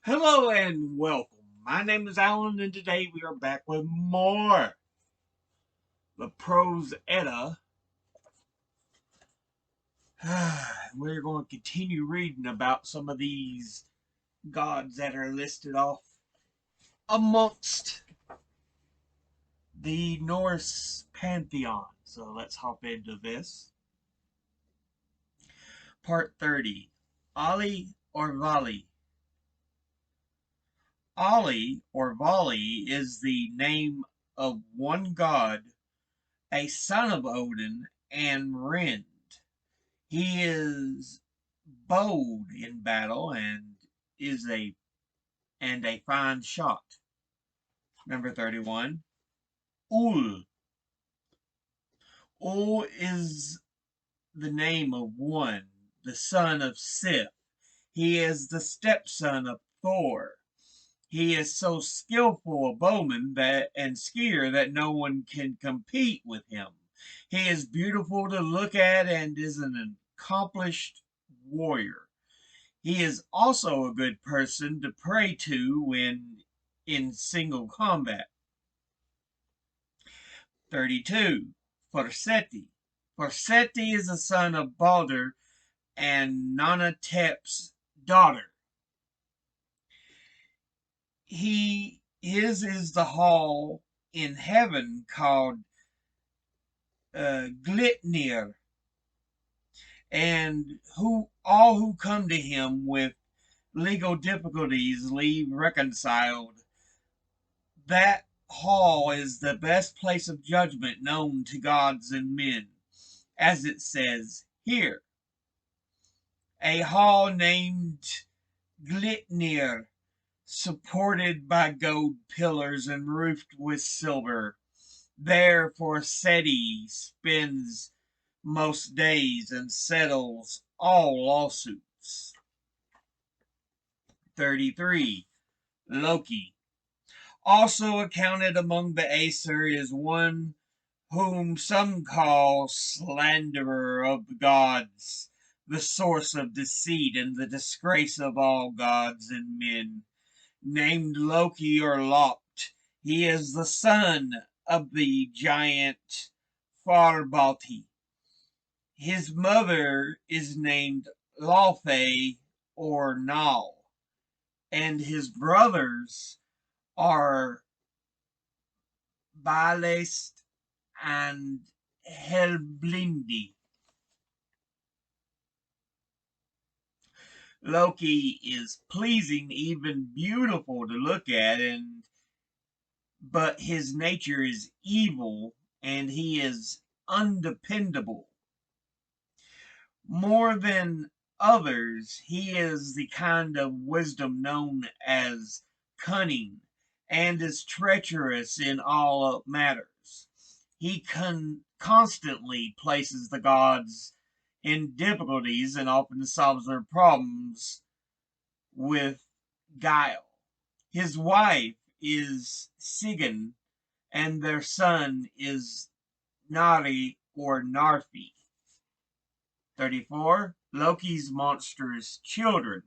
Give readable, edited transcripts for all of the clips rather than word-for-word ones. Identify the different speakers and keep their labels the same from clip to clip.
Speaker 1: Hello and welcome. My name is Alan, and today we are back with more the Prose Edda. We're going to continue reading about some of these gods that are listed off amongst the Norse pantheon. So let's hop into this. Part 30. Ali or Vali. Ali or Vali is the name of one god, a son of Odin and Rind. He is bold in battle is a fine shot. Number 31. Ul. Ul is the name of one, the son of Sif. He is the stepson of Thor. He is so skillful a bowman and skier that no one can compete with him. He is beautiful to look at and is an accomplished warrior. He is also a good person to pray to when in single combat. 32. Forseti. Forseti is the son of Balder and Nanatep's daughter. His is the hall in heaven called Glitnir, and all who come to him with legal difficulties leave reconciled. That hall is the best place of judgment known to gods and men, as it says here. A hall named Glitnir, supported by gold pillars and roofed with silver. There Forseti spends most days and settles all lawsuits. 33. Loki. Also accounted among the Aesir is one whom some call slanderer of the gods, the source of deceit and the disgrace of all gods and men, named Loki or Lopt. He is the son of the giant Farbalti. His mother is named Laufey or Nal, and his brothers are Balest and Helblindi. Loki is pleasing, even beautiful to look at, but his nature is evil and he is undependable. More than others, he is the kind of wisdom known as cunning and is treacherous in all matters. He constantly places the gods in difficulties and often solves their problems with guile. His wife is Sigyn, and their son is Nari or Narfi. 34. Loki's monstrous children.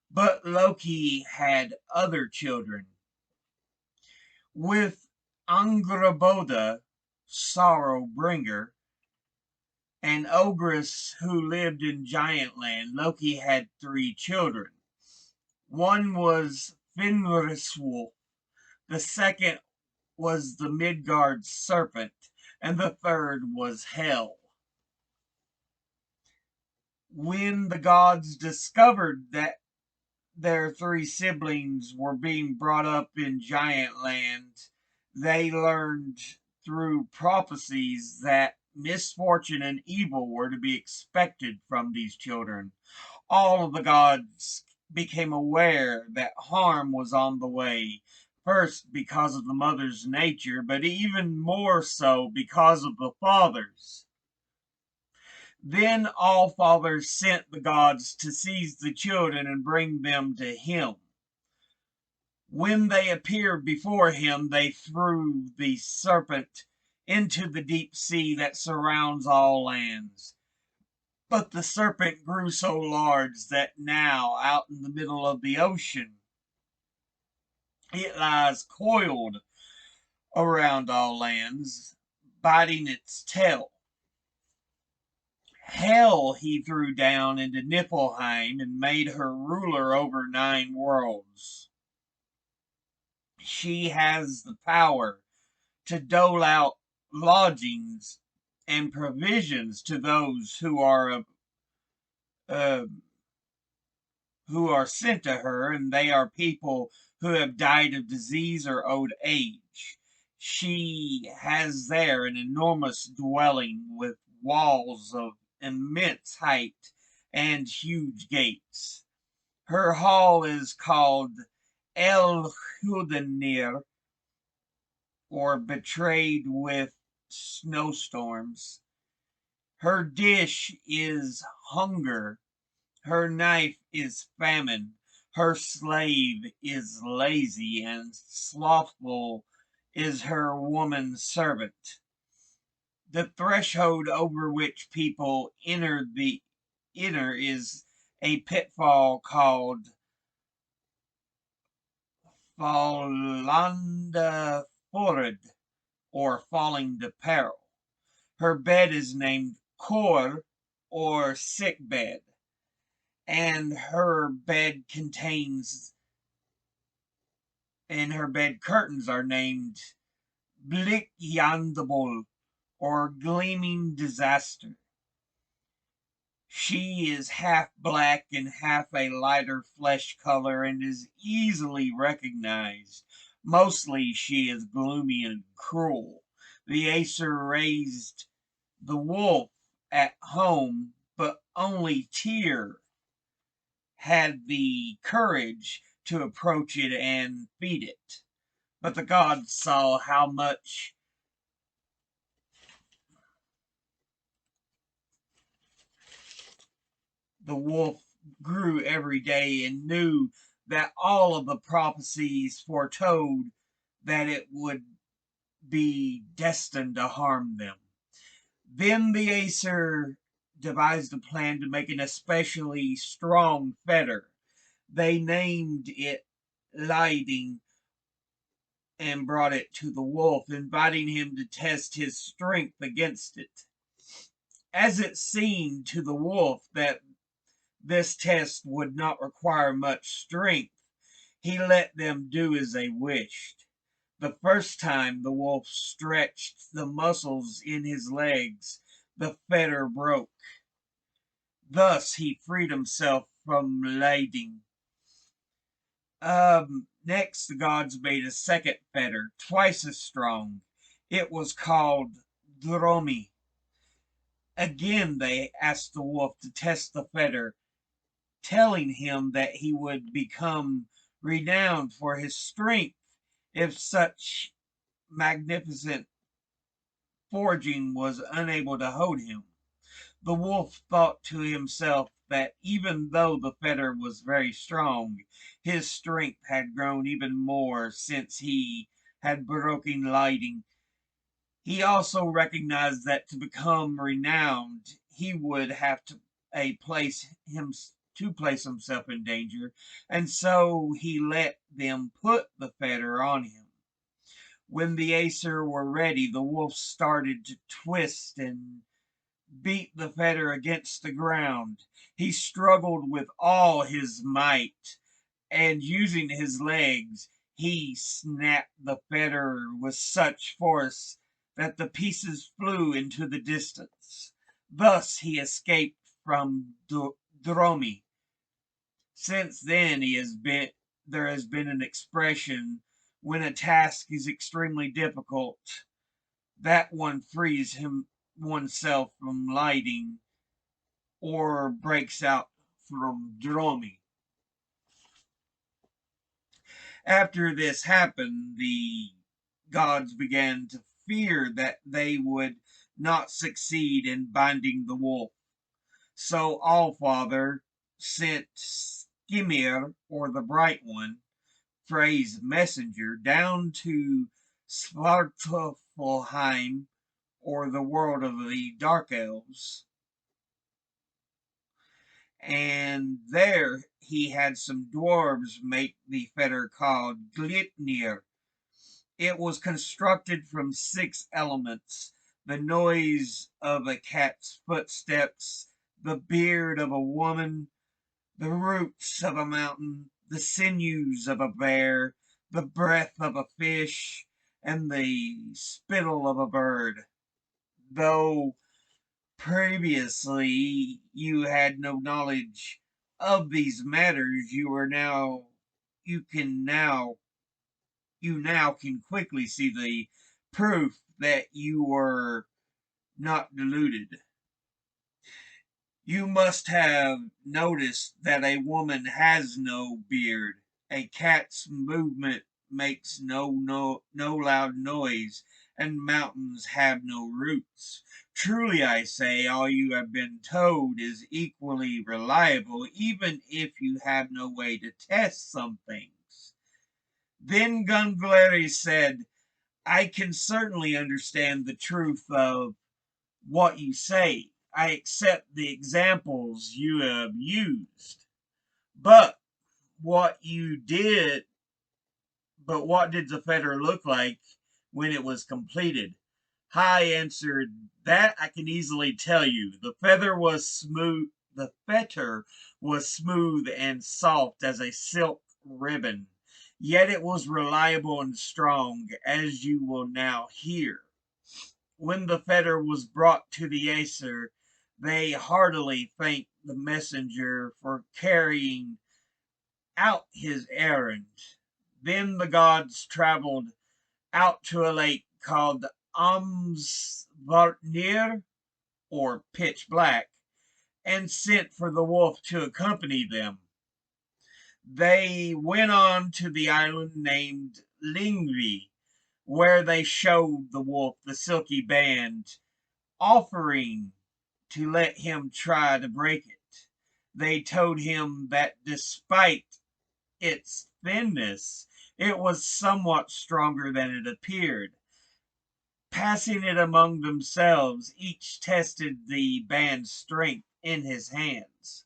Speaker 1: But Loki had other children. With Angraboda, sorrow bringer, an ogress who lived in Giantland, Loki had 3 children. One was Fenrir, the second was the Midgard serpent, and the third was Hel. When the gods discovered that their 3 siblings were being brought up in Giant Land, they learned through prophecies that misfortune and evil were to be expected from these children. All of the gods became aware that harm was on the way, first because of the mother's nature, but even more so because of the father's. Then all fathers sent the gods to seize the children and bring them to him. When they appeared before him, they threw the serpent into the deep sea that surrounds all lands. But the serpent grew so large that now, out in the middle of the ocean, it lies coiled around all lands, biting its tail. Hell he threw down into Niflheim and made her ruler over 9 worlds. She has the power to dole out lodgings and provisions to those uh, who are sent to her, and they are people who have died of disease or old age. She has there an enormous dwelling with walls of immense height and huge gates. Her hall is called El Hudenir, or betrayed with snowstorms. Her dish is hunger. Her knife is famine. Her slave is lazy, and slothful is her woman servant. The threshold over which people enter is a pitfall called Fallanda Forad, or falling to peril. Her bed is named Kor, or sick bed, and her bed curtains are named Blickjandabol, or gleaming disaster. She is half black and half a lighter flesh color and is easily recognized. Mostly she is gloomy and cruel. The Aesir raised the wolf at home, but only Tyr had the courage to approach it and feed it. But the gods saw how much the wolf grew every day and knew that all of the prophecies foretold that it would be destined to harm them. Then the Aesir devised a plan to make an especially strong fetter. They named it Liding and brought it to the wolf, inviting him to test his strength against it. As it seemed to the wolf that this test would not require much strength, he let them do as they wished. The first time the wolf stretched the muscles in his legs, the fetter broke. Thus he freed himself from lading. Next, the gods made a second fetter, twice as strong. It was called Dromi. Again, they asked the wolf to test the fetter, telling him that he would become renowned for his strength if such magnificent forging was unable to hold him. The wolf thought to himself that even though the fetter was very strong, his strength had grown even more since he had broken lighting. He also recognized that to become renowned, he would have to place himself in danger, and so he let them put the fetter on him. When the Aesir were ready, the wolf started to twist and beat the fetter against the ground. He struggled with all his might, and using his legs, he snapped the fetter with such force that the pieces flew into the distance. Thus he escaped from Dromi. Since then, there has been an expression: when a task is extremely difficult, that one frees oneself from lighting or breaks out from Dromi. After this happened, the gods began to fear that they would not succeed in binding the wolf. So Allfather sent Skimir, or the Bright One, Frey's messenger, down to Svartalfheim, or the world of the Dark Elves. and there he had some dwarves make the fetter called Glitnir. It was constructed from 6 elements: the noise of a cat's footsteps, the beard of a woman, the roots of a mountain, the sinews of a bear, the breath of a fish, and the spittle of a bird. Though previously you had no knowledge of these matters, you can now you now can quickly see the proof that you were not deluded. You must have noticed that a woman has no beard, a cat's movement makes no loud noise, and mountains have no roots. Truly I say, all you have been told is equally reliable, even if you have no way to test some things. Then Gungleri said, I can certainly understand the truth of what you say. I accept the examples you have used. But what you did, but what did the fetter look like when it was completed? Hai answered, that I can easily tell you. The fetter was smooth and soft as a silk ribbon. Yet it was reliable and strong, as you will now hear. When the fetter was brought to the Aesir, they heartily thanked the messenger for carrying out his errand. Then the gods traveled out to a lake called Amsvarnir, or Pitch Black, and sent for the wolf to accompany them. They went on to the island named Lingvi, where they showed the wolf the silky band, offering to let him try to break it. They told him that despite its thinness, it was somewhat stronger than it appeared. Passing it among themselves, each tested the band's strength in his hands.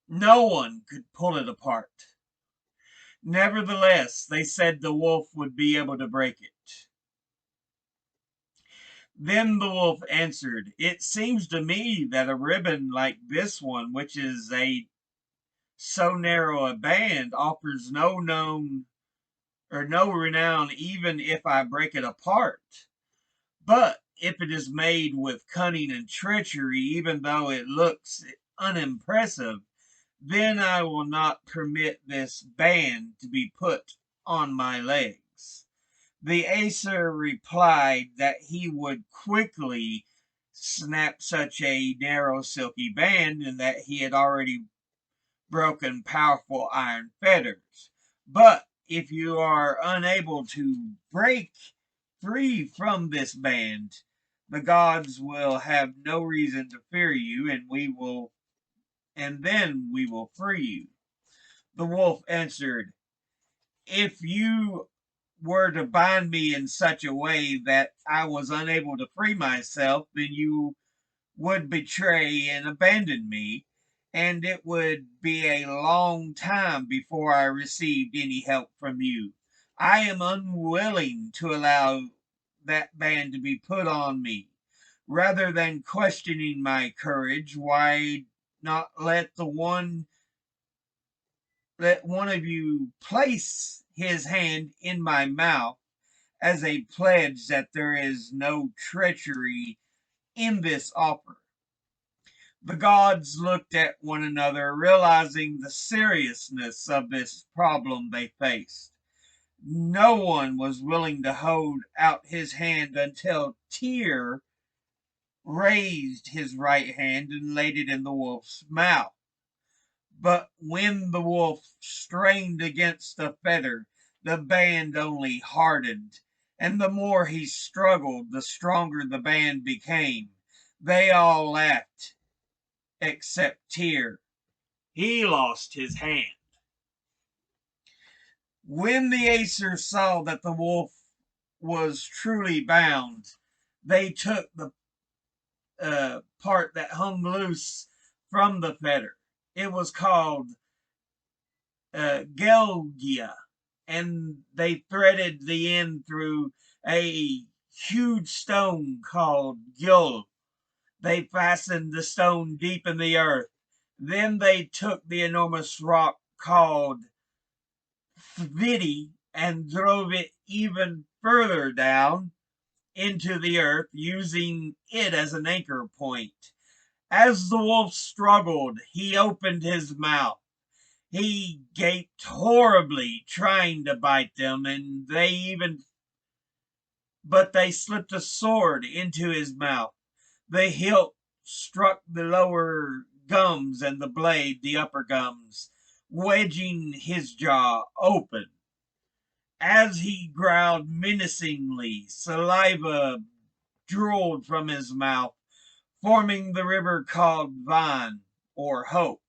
Speaker 1: No one could pull it apart. Nevertheless, they said the wolf would be able to break it. Then the wolf answered, it seems to me that a ribbon like this one, which is so narrow a band, offers no renown even if I break it apart. But if it is made with cunning and treachery, even though it looks unimpressive, then I will not permit this band to be put on my legs. The Aesir replied that he would quickly snap such a narrow silky band, and that he had already broken powerful iron fetters. But if you are unable to break free from this band, the gods will have no reason to fear you, and then we will free you. The wolf answered, if you were to bind me in such a way that I was unable to free myself, then you would betray and abandon me, and it would be a long time before I received any help from you. I am unwilling to allow that band to be put on me. Rather than questioning my courage, why not let one of you place his hand in my mouth as a pledge that there is no treachery in this offer. The gods looked at one another, realizing the seriousness of this problem they faced. No one was willing to hold out his hand until Tyr raised his right hand and laid it in the wolf's mouth. But when the wolf strained against the fetter, the band only hardened, and the more he struggled, the stronger the band became. They all laughed, except Tyr. He lost his hand. When the Aesir saw that the wolf was truly bound, they took the part that hung loose from the fetter. It was called Gelgia, and they threaded the end through a huge stone called Gyul. They fastened the stone deep in the earth. Then they took the enormous rock called Vidi and drove it even further down into the earth, using it as an anchor point. As the wolf struggled, he opened his mouth. He gaped horribly, trying to bite them, and they slipped a sword into his mouth. The hilt struck the lower gums and the blade the upper gums, wedging his jaw open. As he growled menacingly, saliva drooled from his mouth, forming the river called Vine, or Hope.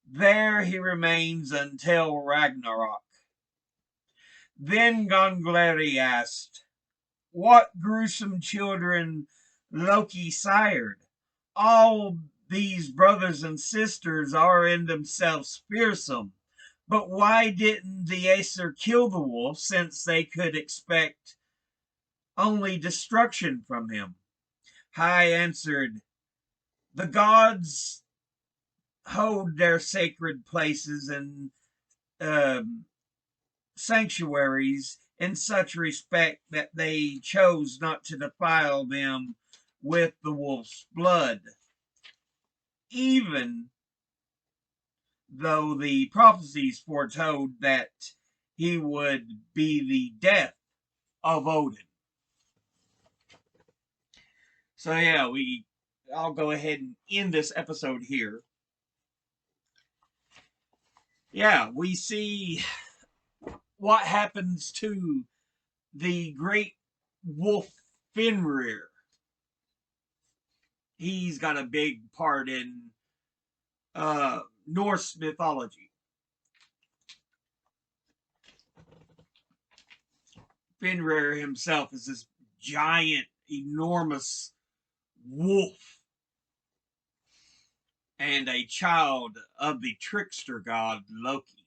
Speaker 1: There he remains until Ragnarok. Then Gangleri asked, "What gruesome children Loki sired? All these brothers and sisters are in themselves fearsome. But why didn't the Aesir kill the wolf, since they could expect only destruction from him?" Hai answered, "The gods hold their sacred places and um, sanctuaries in such respect that they chose not to defile them with the wolf's blood, even though the prophecies foretold that he would be the death of Odin." So yeah, I'll go ahead and end this episode here. Yeah, we see what happens to the great wolf Fenrir. He's got a big part in Norse mythology. Fenrir himself is this giant, enormous wolf and a child of the trickster god Loki.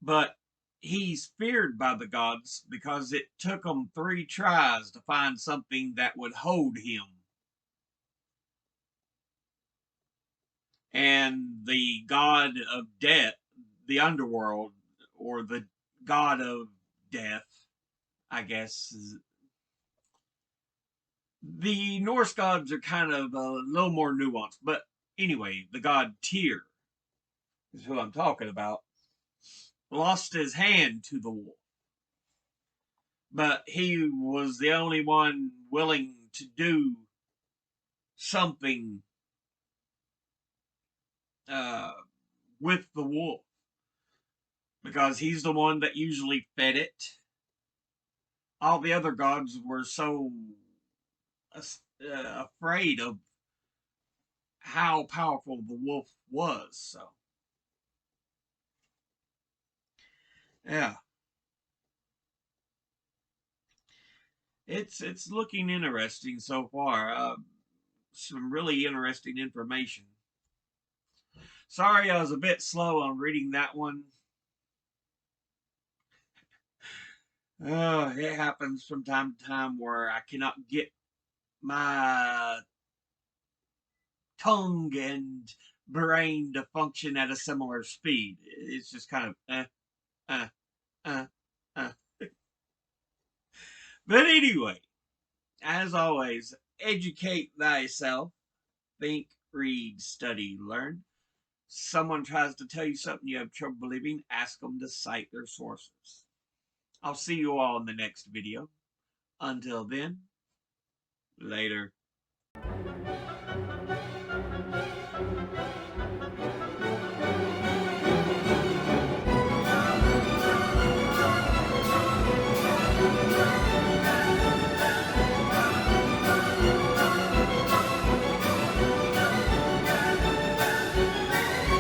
Speaker 1: But he's feared by the gods because it took them 3 tries to find something that would hold him. And the god of death, the underworld, or the god of death, I guess. The Norse gods are kind of a little more nuanced, but anyway, the god Tyr is who I'm talking about. Lost his hand to the wolf, but he was the only one willing to do something uh, with the wolf because he's the one that usually fed it. All the other gods were so afraid of how powerful the wolf was. So, yeah, it's looking interesting so far. Some really interesting information. Sorry, I was a bit slow on reading that one. It happens from time to time where I cannot get my tongue and brain to function at a similar speed. It's just kind of uh, uh, uh. But anyway, as always, educate thyself. Think, read, study, learn. Someone tries to tell you something you have trouble believing, ask them to cite their sources. I'll see you all in the next video. Until then, later.